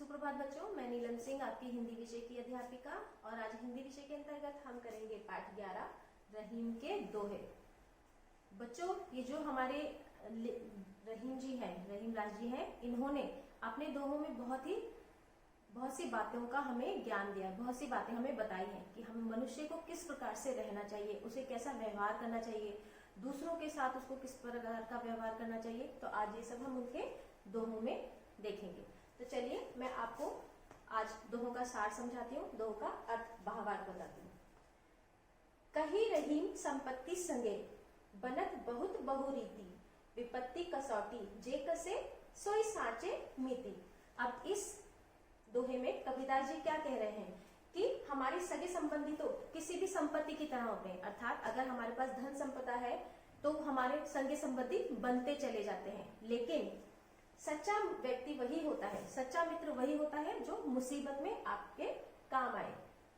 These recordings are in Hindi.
सुप्रभात बच्चों, मैं नीलम सिंह आपकी हिंदी विषय की अध्यापिका और आज हिंदी विषय के अंतर्गत हम करेंगे पाठ 11 रहीम के दोहे। बच्चों, ये जो हमारे रहीम जी हैं, रहीम राज जी हैं, इन्होंने अपने दोहों में बहुत सी बातों का हमें ज्ञान दिया, बहुत सी बातें हमें बताई हैं कि हम मनुष्य को किस प्रकार से रहना चाहिए, उसे कैसा व्यवहार करना चाहिए, दूसरों के साथ उसको किस प्रकार का व्यवहार करना चाहिए। तो आज ये सब हम उनके दोहों में देखेंगे। तो चलिए मैं आपको आज दोहों का सार समझाती हूँ, दोहों का अर्थ भावार्थ बताती हूँ। कही रहीम संपत्ति संगे, बनत बहुत बहुरीति, विपत्ति कसौटी जे कसे, सोई साचे मीति। अब इस दोहे में कबीरदास जी क्या कह रहे हैं कि हमारे सगे संबंधी तो किसी भी संपत्ति की तरह होते हैं, अर्थात अगर हमारे पास धन संपदा है तो हमारे सगे संबंधी बनते चले जाते हैं, लेकिन सच्चा व्यक्ति वही होता है, सच्चा मित्र वही होता है जो मुसीबत में आपके काम आए।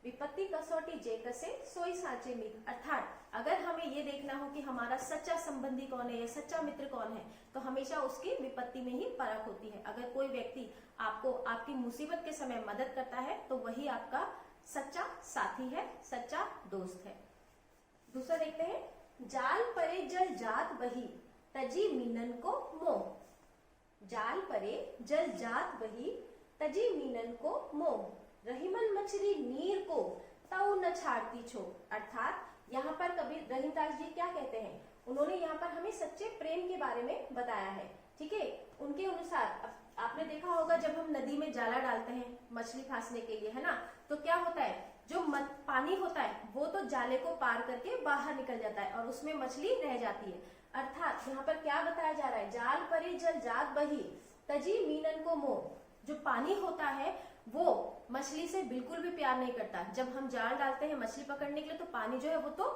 विपत्ति कसौटी जे कसे, सोई साचे मित्र। अर्थात अगर हमें ये देखना हो कि हमारा सच्चा संबंधी कौन है या सच्चा मित्र कौन है, तो हमेशा उसकी विपत्ति में ही परख होती है। अगर कोई व्यक्ति आपको आपकी मुसीबत के समय मदद करता है तो वही आपका सच्चा साथी है, सच्चा दोस्त है। दूसरा देखते हैं, जाल परे जल जात बही, तजी मीनन को मोह। जाल परे जल जात बही, तजी मीनन को मोह, रहीमन मछली नीर को तऊ न छाड़ती छो। अर्थात यहाँ पर कबीर रहीमदास जी क्या कहते हैं, उन्होंने यहाँ पर हमें सच्चे प्रेम के बारे में बताया है। ठीक है, उनके अनुसार आपने देखा होगा जब हम नदी में जाला डालते हैं मछली फंसने के लिए, है ना, तो क्या होता है, जो पानी होता है वो तो जाले को पार करके बाहर निकल जाता है और उसमें मछली रह जाती है। अर्थात यहाँ पर क्या बताया जा रहा है, जाल परे जल जात बही, तजी मीनन को मोह। जो पानी होता है वो मछली से बिल्कुल भी प्यार नहीं करता। जब हम जाल डालते हैं मछली पकड़ने के लिए तो पानी जो है वो तो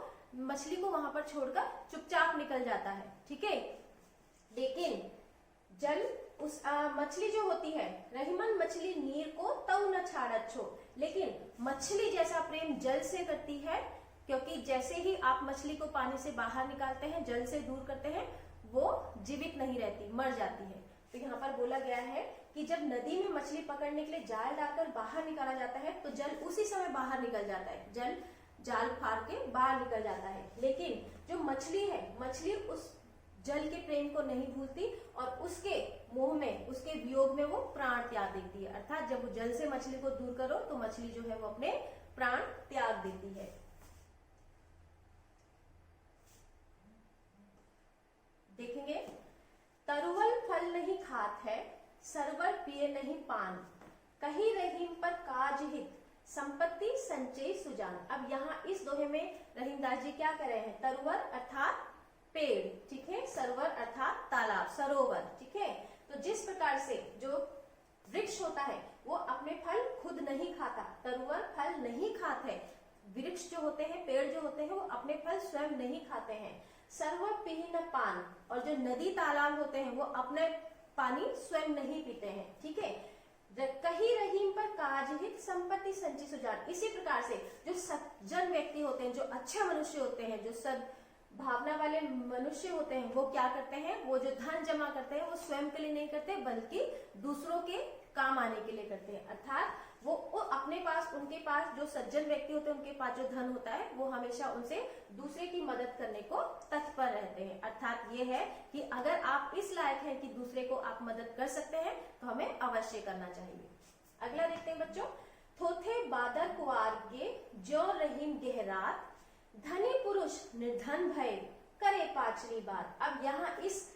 मछली को वहां पर छोड़कर चुपचाप निकल जाता है। ठीक है, लेकिन जल उस मछली जो होती है, रहीमन मछली नीर को तऊ न छाड़त छो, लेकिन मछली जैसा प्रेम जल से करती है, क्योंकि जैसे ही आप मछली को पानी से बाहर निकालते हैं, जल से दूर करते हैं, वो जीवित नहीं रहती, मर जाती है। तो यहाँ पर बोला गया है कि जब नदी में मछली पकड़ने के लिए जाल डालकर बाहर निकाला जाता है तो जल उसी समय बाहर निकल जाता है, जल जाल फाड़ के बाहर निकल जाता है, लेकिन जो मछली है, मछली उस जल के प्रेम को नहीं भूलती और उसके मोह में, उसके वियोग में वो प्राण त्याग देती है। अर्थात जब वो जल से मछली को दूर करो तो मछली जो है वो अपने प्राण त्याग देती है। देखेंगे, तरुवल फल नहीं खात है, सरवर पिए नहीं पान, कही रहीम पर काज हित, संपत्ति संचय सुजान। अब यहाँ इस दोहे में रहीमदास जी क्या कह रहे हैं, तरुवर अर्थात पेड़, ठीक है, सरोवर अर्थात तालाब, सरोवर, ठीक है। तो जिस प्रकार से जो वृक्ष होता है वो अपने फल खुद नहीं खाता, तरुवर फल नहीं खाते है, वृक्ष जो होते हैं, पेड़ जो होते हैं वो अपने फल स्वयं नहीं खाते हैं। सर्व पीही न पान, और जो नदी तालाब होते हैं वो अपने पानी स्वयं नहीं पीते हैं। ठीक है, कही रहीम पर काज हित, संपत्ति संचय सुजान। इसी प्रकार से जो सज्जन व्यक्ति होते हैं, जो अच्छे मनुष्य होते हैं, जो सद भावना वाले मनुष्य होते हैं, वो क्या करते हैं, वो जो धन जमा करते हैं वो स्वयं के लिए नहीं करते बल्कि दूसरों के काम आने के लिए करते हैं। अर्थात वो अपने पास, उनके पास जो सज्जन व्यक्ति होते हैं उनके पास जो धन होता है वो हमेशा उनसे दूसरे की मदद करने को तत्पर रहते हैं। अर्थात ये है कि अगर आप इस लायक हैं कि दूसरे को आप मदद कर सकते हैं तो हमें अवश्य करना चाहिए। अगला देखते हैं बच्चों, थोथे बादर कुआर के, ज्यो रहीम गहरात, धनी पुरुष निर्धन भय, करे पांचवी बात। अब यहाँ इस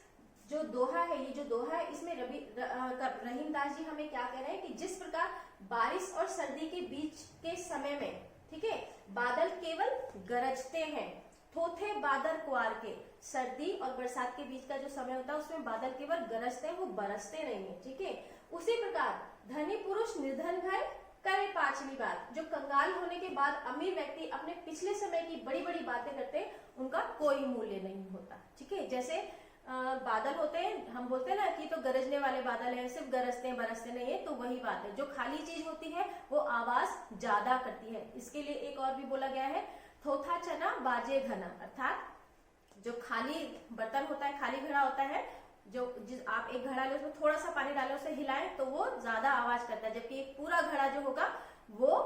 जो दोहा है, ये जो दोहा है, इसमें रहीमदास जी हमें क्या कह रहे हैं कि जिस प्रकार बारिश और सर्दी के बीच के समय में, ठीक है, बादल केवल गरजते हैं, थोथे बादल कुआर के, सर्दी और बरसात के बीच का जो समय होता है उसमें बादल केवल गरजते हैं, वो बरसते नहीं है। ठीक है, उसी प्रकार धनी पुरुष निर्धन भय, करे पांचवी बात। जो कंगाल होने के बाद अमीर व्यक्ति अपने पिछले समय की बड़ी बड़ी बातें करते हैं, उनका कोई मूल्य नहीं होता। ठीक है, जैसे बादल होते हैं, हम बोलते हैं ना कि तो गरजने वाले बादल हैं, सिर्फ गरजते हैं बरसते नहीं है, तो वही बात है। जो खाली चीज होती है वो आवाज ज्यादा करती है। इसके लिए एक और भी बोला गया है, थोथा चना बाजे घना। अर्थात जो खाली बर्तन होता है, खाली घड़ा होता है, जिस आप एक घड़ा ले उसमें थोड़ा सा पानी डालो उसे हिलाएं तो वो ज्यादा आवाज करता है, जबकि एक पूरा घड़ा जो होगा वो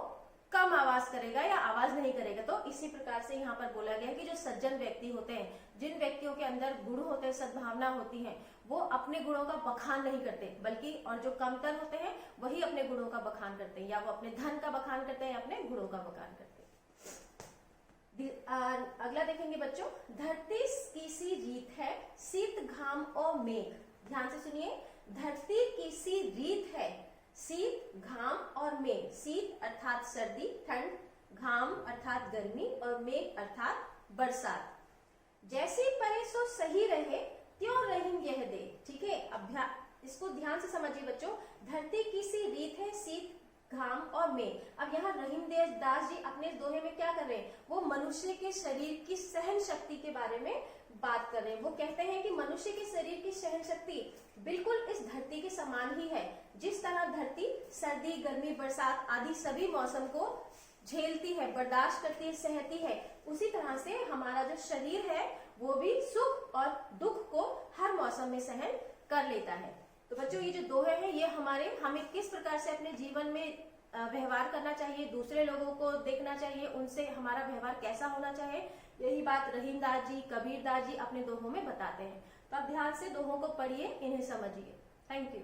कम आवाज करेगा या आवाज नहीं करेगा। तो इसी प्रकार से यहाँ पर बोला गया है कि जो सज्जन व्यक्ति होते हैं, जिन व्यक्तियों के अंदर गुण होते हैं, सद्भावना होती है, वो अपने गुणों का बखान नहीं करते, बल्कि और जो कमतर होते हैं वही अपने गुणों का बखान करते हैं, या वो अपने धन का बखान करते हैं या अपने गुणों का बखान करते हैं। अगला देखेंगे बच्चों, धरती की सी रीत है, शीत घाम और मेघ। ध्यान से सुनिए, धरती की सी रीत है, शीत घाम और मेघ। शीत अर्थात सर्दी ठंड, घाम अर्थात गर्मी और मेघ अर्थात बरसात। जैसी परे सो सही रहे त्यों रहीम यह दे। ठीक है, अभ्यास इसको ध्यान से समझिए बच्चों। धरती की सी रीत है, शीत घाम और मेघ। अब यहाँ रहीम दास जी अपने दोहे में क्या कर रहे हैं, वो मनुष्य के शरीर की सहन शक्ति के बारे में बात कर रहे हैं। वो कहते हैं कि मनुष्य के शरीर की सहन शक्ति बिल्कुल इस धरती के समान ही है। जिस तरह धरती सर्दी गर्मी बरसात आदि सभी मौसम को झेलती है, बर्दाश्त करती है, सहती है, उसी तरह से हमारा जो शरीर है वो भी सुख और दुख को हर मौसम में सहन कर लेता है। तो बच्चों ये जो दोहे हैं ये हमें किस प्रकार से अपने जीवन में व्यवहार करना चाहिए, दूसरे लोगों को देखना चाहिए, उनसे हमारा व्यवहार कैसा होना चाहिए, यही बात रहीम दास जी, कबीर दास जी अपने दोहों में बताते हैं। तो आप ध्यान से दोहों को पढ़िए, इन्हें समझिए। Thank you.